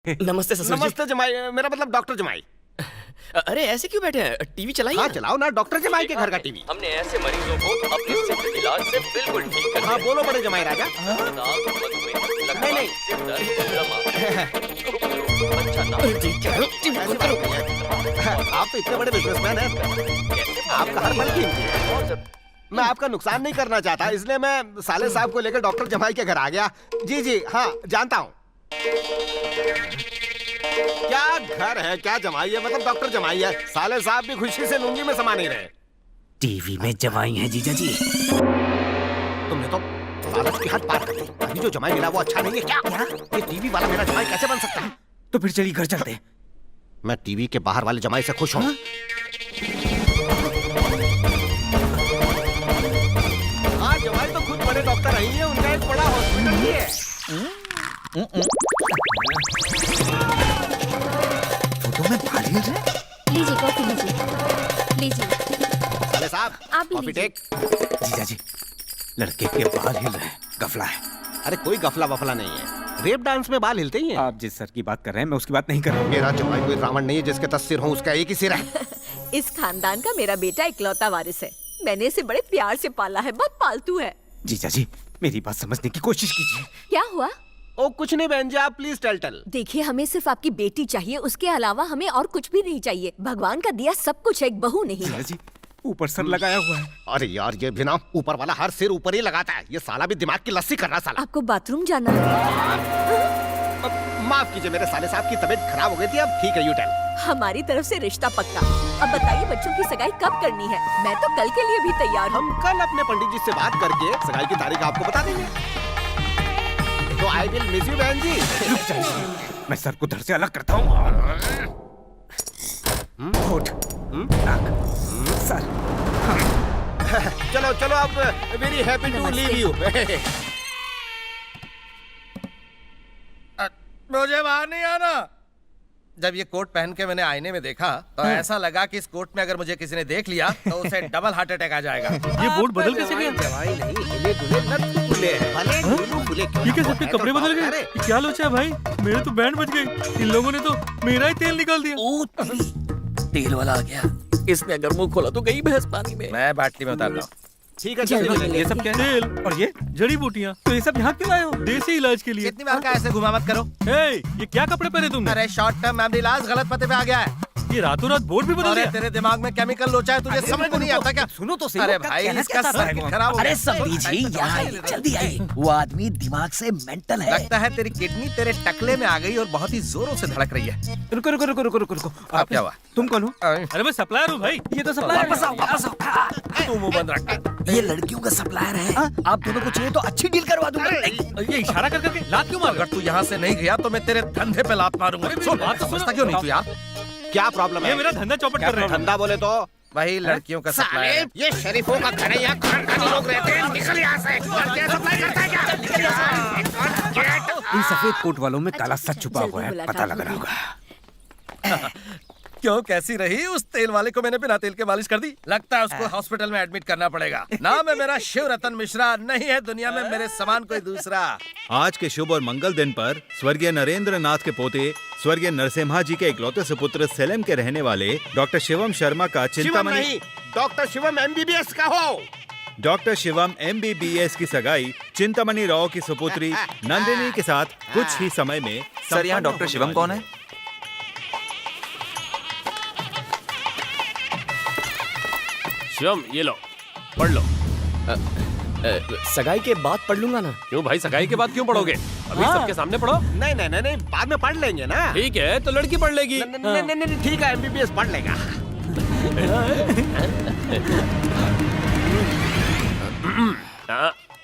नमस्ते ससुर जी। नमस्ते जमाई, मेरा मतलब डॉक्टर जमाई। अरे ऐसे क्यों बैठे हैं? टीवी चलाइए हाँ ना। चलाओ ना, डॉक्टर जमाई के घर का टीवी। हमने ऐसे मरीजों को अपने सिर्फ इलाज से बिल्कुल ठीक कर हाँ बोलो बड़े जमाई राजा। नहीं नहीं आप तो इतने बड़े बिजनेसमैन हैं, आपका हर पल कीमती है। मैं आपका नुकसान नहीं करना चाहता, इसलिए मैं साले साहब को लेकर डॉक्टर जमाई के घर आ गया। जी जी हाँ जानता हूँ। क्या घर है, क्या जमाई है, मतलब डॉक्टर जमाई है। साले साहब भी खुशी से लुंगी में समा नहीं रहे। टीवी में जमाई है जीजा जी। तुमने तो लालच की हद पार कर दी। अभी जो जमाई मिला वो अच्छा नहीं है क्या? ये टीवी वाला मेरा जमाई कैसे बन सकता है? तो फिर चलिए घर चलते हैं। मैं टीवी के बाहर वाले जमाई से खुश हूँ। हाँ जमाई तो खुद बड़े डॉक्टर रही है, उनका एक बड़ा हॉस्पिटल भी है। फोटो में बाल हिल रहे हैं। लीजिए कॉफी लीजिए। साले साहब आप भी कॉफी लीजिए। टेक। जीजा जी, लड़के के बाल हिल रहे हैं, गफला है। अरे कोई गफला वफला नहीं है, रेप डांस में बाल हिलते ही हैं। आप जिस सर की बात कर रहे हैं मैं उसकी बात नहीं कर रहा हूँ। मेरा जमाई कोई रावण नहीं है जिसके 10 सिर हो, उसका एक ही सिर है। इस खानदान का मेरा बेटा इकलौता वारिस है। मैंने इसे बड़े प्यार से पाला है, बहुत पालतू है। जीजा जी मेरी बात समझने की कोशिश कीजिए। क्या हुआ? ओ कुछ नहीं बहन जी, आप प्लीज टेल। देखिए हमें सिर्फ आपकी बेटी चाहिए, उसके अलावा हमें और कुछ भी नहीं चाहिए। भगवान का दिया सब कुछ है, एक बहू नहीं जीजा है। जी ऊपर सर लगाया हुआ है। अरे यार ये भी ना, ऊपर वाला हर सिर ऊपर ही लगाता है। ये साला भी दिमाग की लस्सी कर रहा साला। आपको बाथरूम जाना है? माफ कीजिए, मेरे साले साहब की तबीयत खराब हो गई थी, अब ठीक है। You tell. हमारी तरफ से रिश्ता पक्का। अब बताइए बच्चों की सगाई कब करनी है? मैं तो कल के लिए भी तैयार हूँ। हम कल अपने पंडित जी से बात करके सगाई की तारीख आपको बता देंगे। तो आई विल मिस यू बहन जी। रुक जाइए, मैं सर को धड़ से अलग करता हूँ। होठ, नाक, सर। चलो चलो, अब very happy to leave you. मुझे बाहर नहीं आना। जब ये कोट पहन के मैंने आईने में देखा तो ऐसा लगा कि इस कोट में अगर मुझे किसी ने देख लिया तो उसे डबल हार्ट अटैक आ जाएगा। ये बोर्ड बदल कैसे गया? जवाई नहीं, हिले दुले नट खुले हैं। भले ढूलू खुले क्यों ये ना क्या हो, सबके मैं तो कपड़े बदल डॉक्टर गए? है। ये क्या लोचा है भाई? मेरे तो बैंड बज गई। इन लोगों ने तो मेरा ही तेल निकाल दिया। ओ तेल वाला आ गया। इसने अगर मुंह खोला तो गई भैंस पानी में। मैं बाटली में उतार रहा हूँ। ठीक है जल्दी चलो। ये सब क्या है? तेल और ये जड़ी बूटियाँ तो ये सब यहाँ क्यों लाए हो? देसी इलाज के लिए। कितनी बार का ऐसे घुमा मत करो। हे, ये क्या कपड़े पहने तुमने? अरे शॉर्ट टर्म मेमोरी लॉस गलत पते पे आ गया है। ये रातों रात बोर्ड भी बदल अरे गया। तेरे दिमाग में केमिकल लोचा है, तुझे समझ में नहीं आता क्या? सुनो तो सही। अरे वो भाई कहना इसका क्या चाह रहा है सर्किट वो? खराब हो अरे गया। समझी जी यहाँ आइए, जल्दी आइए। वो आदमी दिमाग से मेंटल है। लगता है तेरी किडनी तेरे टकले में आ गई और बहुत ही जोरों से धड़क रही है। रुको रुको रुको रुको रुको रुको। अब क्या हुआ? तुम कौन हो? अरे मैं सप्लायर हूँ भाई। ये तो सप्लायर वापस आओ, वापस आओ। तू मुंह बंद रख। ये लड़कियों का सप्लायर है। आप दोनों को चाहिए तो अच्छी डील करवा दूंगा। ये इशारा कर करके लात क्यों मार? अगर तू यहाँ से नहीं गया तो मैं तेरे धंधे पे लात मारूंगा। अरे मेरी सुन, बात तो सुनो। समझता क्यों नहीं तू यार? क्या प्रॉब्लम ये है? मेरा धंधा चौपट कर रहे हैं। धंधा बोले तो वही लड़कियों का सप्लायर है। ये शरीफों का घर है, यहाँ खानदानी लोग रहते हैं। निकल यहाँ से। लड़कियाँ सप्लाई करता है क्या? इन सफेद कोट वालों में काला सच छुपा जल्दी हुआ है, मुलाकात पता लग रहा होगी। क्यों, कैसी रही? उस तेल वाले को मैंने बिना तेल के मालिश कर दी। लगता है उसको हॉस्पिटल में एडमिट करना पड़ेगा। नाम है मेरा शिव रतन मिश्रा, नहीं है दुनिया में मेरे समान कोई दूसरा। आज के शुभ और मंगल दिन पर स्वर्गीय नरेंद्र नाथ के पोते स्वर्गीय नरसिम्हा जी के इकलौते सुपुत्र सेलेम के रहने वाले डॉक्टर शिवम शर्मा का शिवम चिंतामणि नहीं, डॉक्टर शिवम MBBS का हो। डॉक्टर शिवम MBBS की सगाई चिंतामणि राव की सुपुत्री नंदिनी के साथ कुछ ही समय में। सर यहाँ डॉक्टर शिवम कौन है? शिवम ये लो, पढ़ लो। सगाई के बाद पढ़ लूंगा ना। क्यों भाई, सगाई के बाद क्यों पढ़ोगे? अभी सबके सामने पढ़ो। नहीं नहीं नहीं नहीं, बाद में पढ़ लेंगे ना। ठीक है तो लड़की पढ़ लेगी। नहीं नहीं नहीं, ठीक है MBBS पढ़ लेगा।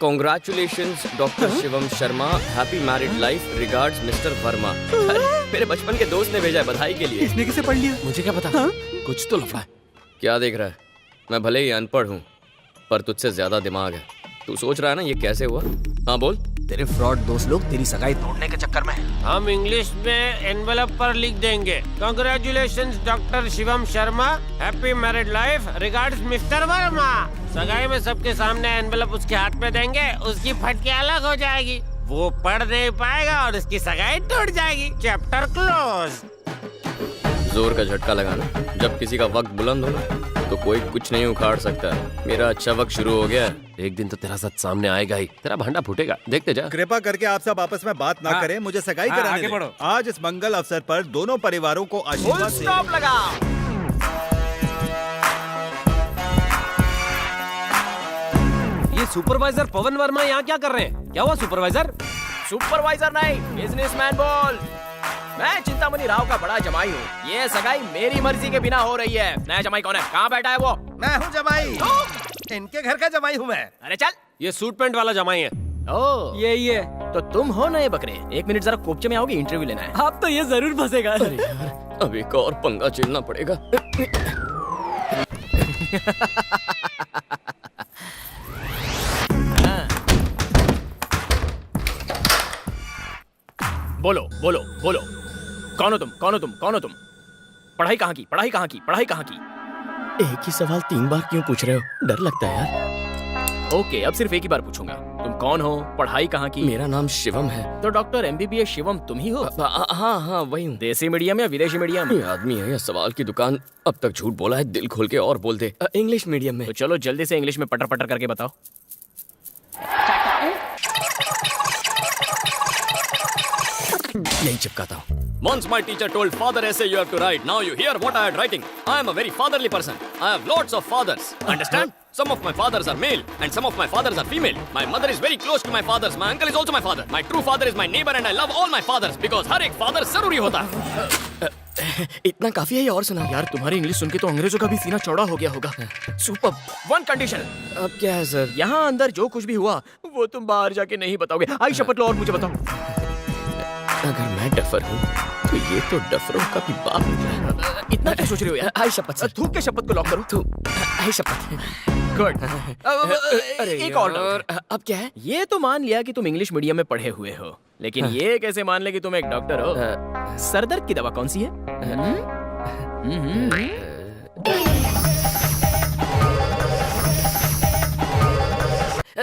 Congratulations doctor Shivam Sharma, happy married life, regards mister Verma. मेरे बचपन के दोस्त ने भेजा है बधाई के लिए। इसने किसे पढ़ लिया? मुझे क्या पता, कुछ तो लफड़ा है। क्या देख रहा है? मैं भले ही अनपढ़ हूँ पर तुझसे ज्यादा दिमाग है। तू सोच रहा है ना ये कैसे हुआ? हाँ बोल। तेरे फ्रॉड दोस्त लोग तेरी सगाई तोड़ने के चक्कर में हम इंग्लिश में एनवेलप पर लिख देंगे, congratulations doctor Shivam Sharma, happy married life, regards mister Verma. सगाई में सबके सामने एनवेलप उसके हाथ में देंगे, उसकी फटके अलग हो जाएगी। वो पढ़ नहीं पाएगा और उसकी सगाई टूट जाएगी। Chapter close. जोर का झटका लगाना, जब किसी का वक्त बुलंद हो ना तो कोई कुछ नहीं उखाड़ सकता। मेरा अच्छा वक्त शुरू हो गया है। एक दिन तो तेरा सच सामने आएगा ही, तेरा भांडा फूटेगा, देखते जा। कृपा करके आप सब आपस में बात ना करें, मुझे सगाई कराने आगे दें। बढ़ो। आज इस मंगल अवसर पर दोनों परिवारों को आशीर्वाद से ये सुपरवाइजर पवन वर्मा यहाँ क्या कर रहे हैं? क्या हुआ सुपरवाइजर? सुपरवाइजर नहीं, बिजनेसमैन बोल। मैं चिंतामणि राव का बड़ा जमाई हूँ। ये सगाई मेरी मर्जी के बिना हो रही है। नया जमाई कौन है? कहाँ बैठा है वो? मैं हूँ जमाई, इनके घर का जमाई हूँ मैं। अरे चल। ये सूट पैंट वाला जमाई है। ओ यही है। तो तुम हो नए बकरे। एक मिनट जरा कोपचे में आओगे, इंटरव्यू लेना है। आप तो ये जरूर फंसेगा। अरे यार, अब एक और पंगा झेलना पड़ेगा। बोलो बोलो बोलो, कौन हो तुम? कौन हो तुम? कौन हो तुम? पढ़ाई कहाँ की? पढ़ाई कहाँ की? पढ़ाई कहाँ की? एक ही सवाल 3 बार क्यों पूछ रहे हो? डर लगता है यार। ओके, अब सिर्फ एक ही बार पूछूंगा। तुम कौन हो? पढ़ाई कहाँ की? मेरा नाम शिवम है। तो डॉक्टर MBBS शिवम तुम ही हो? हाँ हाँ वही हूँ। देसी मीडियम या विदेशी मीडियम? ये आदमी है या सवाल की दुकान, अब तक झूठ बोला है। दिल खोल के और बोल दे। इंग्लिश मीडियम में। तो चलो जल्दी से इंग्लिश में पटर पटर करके बताओ। यही चिपकाता हूँ। Once my teacher told father essay you have to write. Now you hear what I am writing. I am a very fatherly person. I have lots of fathers. Understand? Some of my fathers are male and some of my fathers are female. My mother is very close to my fathers. My uncle is also my father. My true father is my neighbor and I love all my fathers because हर एक father जरूरी होता है। इतना काफी है या और सुना? यार तुम्हारी इंग्लिश सुन के तो अंग्रेजों का भी सीना चौड़ा हो गया होगा। सुपर। One condition. अब क्या है सर? यहाँ अंदर जो कुछ भी हुआ वो तुम बाहर जाके नहीं बताओगे। आई शपथ लो और मुझे बताओ। अगर मैं डफर हूँ तो ये तो डफरों का भी बाप निकला। इतना क्या सोच रहे हो यार? आई शपथ सर। थूक के शपथ को लॉक करो। तू आई शपथ। गुड। अरे एक और यार, डाउट। अब क्या है? ये तो मान लिया कि तुम इंग्लिश मीडियम में पढ़े हुए हो, लेकिन ये कैसे मान ले कि तुम एक डॉक्टर हो? सरदर्द की दवा कौन सी है?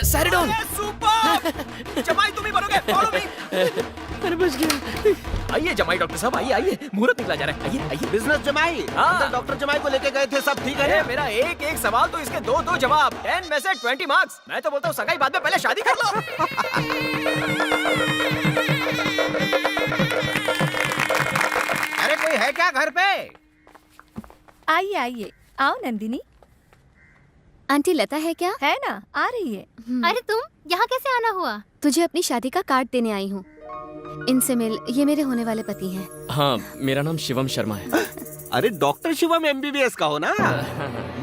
सैरिडोन। जमाई तुम ही बनोगे। Follow me. अरे बच गया। आइए जमाई डॉक्टर साहब, आइए आइए, मुहूर्त निकला जा रहा है। आइए आइए। बिजनेस जमाई, हाँ। अंदर डॉक्टर जमाई को लेके गए थे, सब ठीक है? अरे मेरा एक एक सवाल तो इसके 2-2 जवाब। 10 में से 20 मार्क्स। मैं तो बोलता हूँ सगाई बाद में, पहले शादी कर लो। अरे कोई है क्या घर पे? आइए आइए, आओ नंदिनी। आंटी लता है क्या? है ना, आ रही है। अरे तुम यहाँ कैसे आना हुआ? तुझे अपनी शादी का कार्ड देने आई हूँ। इनसे मिल, ये मेरे होने वाले पति हैं। हाँ, मेरा नाम शिवम शर्मा है। अरे डॉक्टर शिवम MBBS का हो ना?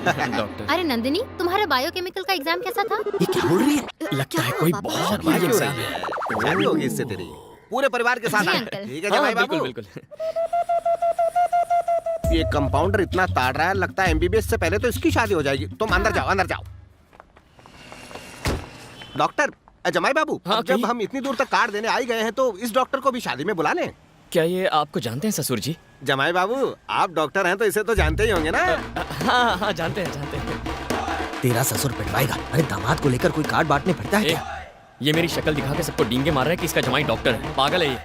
डॉक्टर। अरे नंदिनी, तुम्हारा बायोकेमिकल का एग्जाम कैसा था? ये क्या बोल रही है? लगता है कोई बहुत बड़ी एग्जाम है। शादी होगी इससे तेरी। पूरे परिवार के साथ जी, आए। अंकल। ठीक है हाँ, जमाई बिल्कुल बाबू। बिल्कुल। ये कंपाउंडर इतना ताड़ रहा है, लगता है MBBS से पहले तो इसकी शादी हो जाएगी। तुम अंदर जाओ, अंदर जाओ। डॉक्टर जमाई बाबू, हाँ, अब जब कहिए। हम इतनी दूर तक कार्ड देने आई गए हैं तो इस डॉक्टर को भी शादी में बुला लें। क्या ये आपको जानते हैं ससुर जी? जमाई बाबू, आप डॉक्टर हैं तो इसे तो जानते ही होंगे ना? हाँ हाँ जानते हैं जानते हैं। तेरा ससुर पिटवाएगा। अरे दामाद को लेकर कोई कार्ड बांटने फिरता है ए, क्या? ये मेरी शक्ल दिखा के सबको डींगे मार रहा है कि इसका जमाई डॉक्टर है। पागल है ये।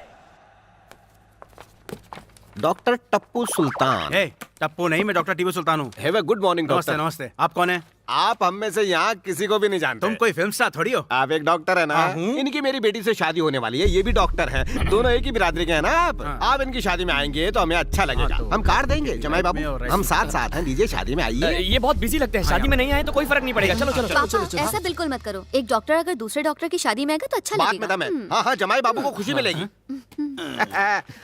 डॉक्टर टप्पू सुल्तान। टप्पू नहीं, मैं डॉक्टर टीपू सुल्तान हूँ। हैव अ गुड मॉर्निंग नमस्ते डॉक्टर। नमस्ते। आप कौन है? आप हम में से यहाँ किसी को भी नहीं जानते। तुम कोई फिल्म स्टार थोड़ी हो। आप एक डॉक्टर है ना? हाँ, हूँ। इनकी मेरी बेटी से शादी होने वाली है, ये भी डॉक्टर हैं। दोनों एक ही बिरादरी के हैं ना आप? हाँ। आप इनकी शादी में आएंगे तो हमें अच्छा लगेगा। हाँ, तो- हम कार्ड देंगे जमाई बाबू, में और हम ऐसे- साथ साथ हैं। दीजिए शादी में आइए। ये बहुत बिजी लगते हैं। शादी में नहीं आए तो कोई फर्क नहीं पड़ेगा। चलो चलो चलो। पापा, ऐसा बिल्कुल मत करो। एक डॉक्टर अगर दूसरे डॉक्टर की शादी में आएगा तो अच्छा बात में लगेगा। दम है। हाँ हाँ, जमाई बाबू को खुशी मिलेगी।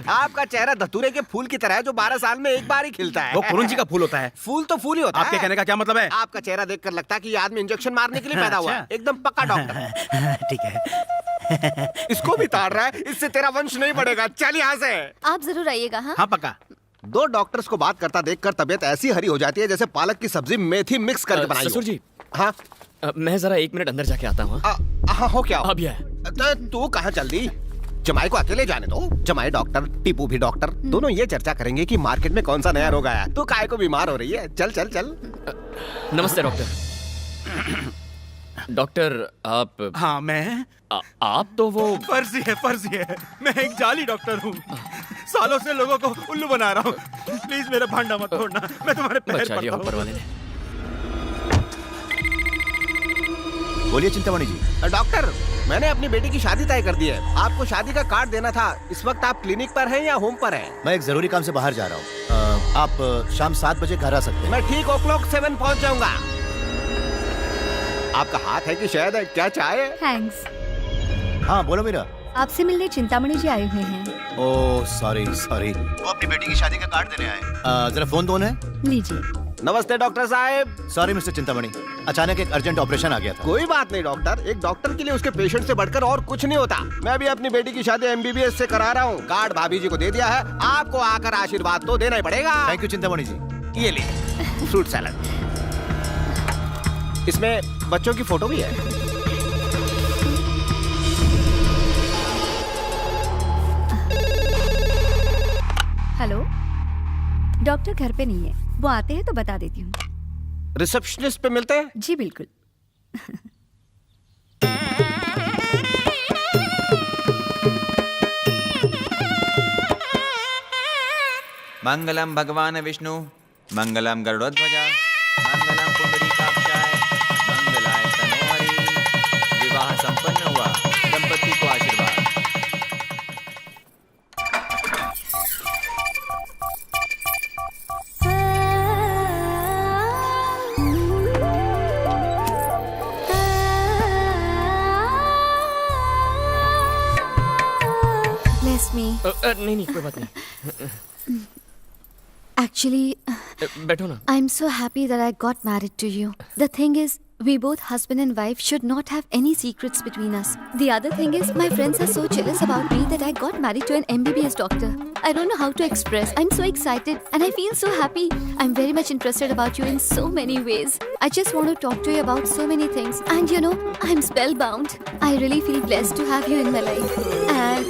आपका चेहरा धतूरे के फूल की तरह है जो 12 साल में एक बार ही खिलता है। वो पुरुंजी का फूल होता है। फूल तो फूल ही होता आपके है। कहने का क्या मतलब है? आपका चेहरा देखकर लगता है कि ये आदमी इंजेक्शन मारने के लिए पैदा हुआ है। अच्छा। एकदम पक्का डॉक्टर है। ठीक है। इसको भी ताड़ रहा है, इससे तेरा वंश नहीं बढ़ेगा। चल यहाँ से। आप जरूर आइएगा। हाँ, हाँ पक्का। दो डॉक्टर्स को बात करता देखकर तबीयत ऐसी हरी हो जाती है जैसे पालक की सब्जी मेथी मिक्स करके बनाई हो। ससुर जी, हाँ मैं जरा 1 मिनट अंदर जाके आता हूँ। हाँ हो क्या? अब यह तो तू कहाँ चल दी? जमाई को अकेले जाने दो। जमाई डॉक्टर, टीपू भी डॉक्टर, दोनों ये चर्चा करेंगे कि मार्केट में कौन सा नया रोग आया। तू काहे को बीमार हो रही है? चल चल चल। नमस्ते डॉक्टर। डॉक्टर आप हाँ मैं आप तो वो फर्जी है मैं एक जाली डॉक्टर हूँ। सालों से लोगों को उल्लू बना रहा हूँ। प्लीज मेरा भांडा मत तोड़ना, मैं तुम्हारे पैर बचा लिया पड़ता ऊपर हूँ। वाले ने। बोलिए चिंतामणि जी। डॉक्टर, मैंने अपनी बेटी की शादी तय कर दी है। आपको शादी का कार्ड देना था। इस वक्त आप क्लिनिक पर हैं या होम पर हैं? मैं एक जरूरी काम से बाहर जा रहा हूँ। आप शाम 7 बजे घर आ सकते हैं। मैं ठीक o'clock 7 पहुंच जाऊंगा। आपका हाथ है कि शहद है? क्या चाय है? थैंक्स। हाँ बोलो मीरा। आपसे मिलने चिंतामणि जी आए हुए हैं। Oh sorry. वो अपनी बेटी की शादी का कार्ड देने आए। जरा फोन कौन है? लीजिए। नमस्ते डॉक्टर साहब। सॉरी मिस्टर चिंतामणि, अचानक एक अर्जेंट ऑपरेशन आ गया था। कोई बात नहीं डॉक्टर, एक डॉक्टर के लिए उसके पेशेंट से बढ़कर और कुछ नहीं होता। मैं भी अपनी बेटी की शादी MBBS से करा रहा हूँ। कार्ड भाभी जी को दे दिया है। आपको आकर आशीर्वाद तो देना ही पड़ेगा। थैंक यू चिंतामणि जी। ये ले फ्रूट सैलड, इसमें बच्चों की फोटो भी है। हेलो, डॉक्टर घर पे नहीं है, वो आते हैं तो बता देती हूँ। रिसेप्शनिस्ट पे मिलते हैं? जी बिल्कुल। मंगलम भगवान विष्णु, मंगलम गरुड़ध्वजा, मंगलम पुंडरीकाक्षाय, मंगलाय तनोहरि। विवाह संपन्न हुआ, दंपति को आशीर्वाद। Bless me. नहीं कोई बात नहीं। Actually, बैठो ना। I'm so happy that I got married to you. The thing is, we both husband and wife should not have any secrets between us. The other thing is, my friends are so jealous about me that I got married to an MBBS doctor. I don't know how to express. I'm so excited and I feel so happy. I'm very much interested about you in so many ways. I just want to talk to you about so many things. And you know, I'm spellbound. I really feel blessed to have you in my life. And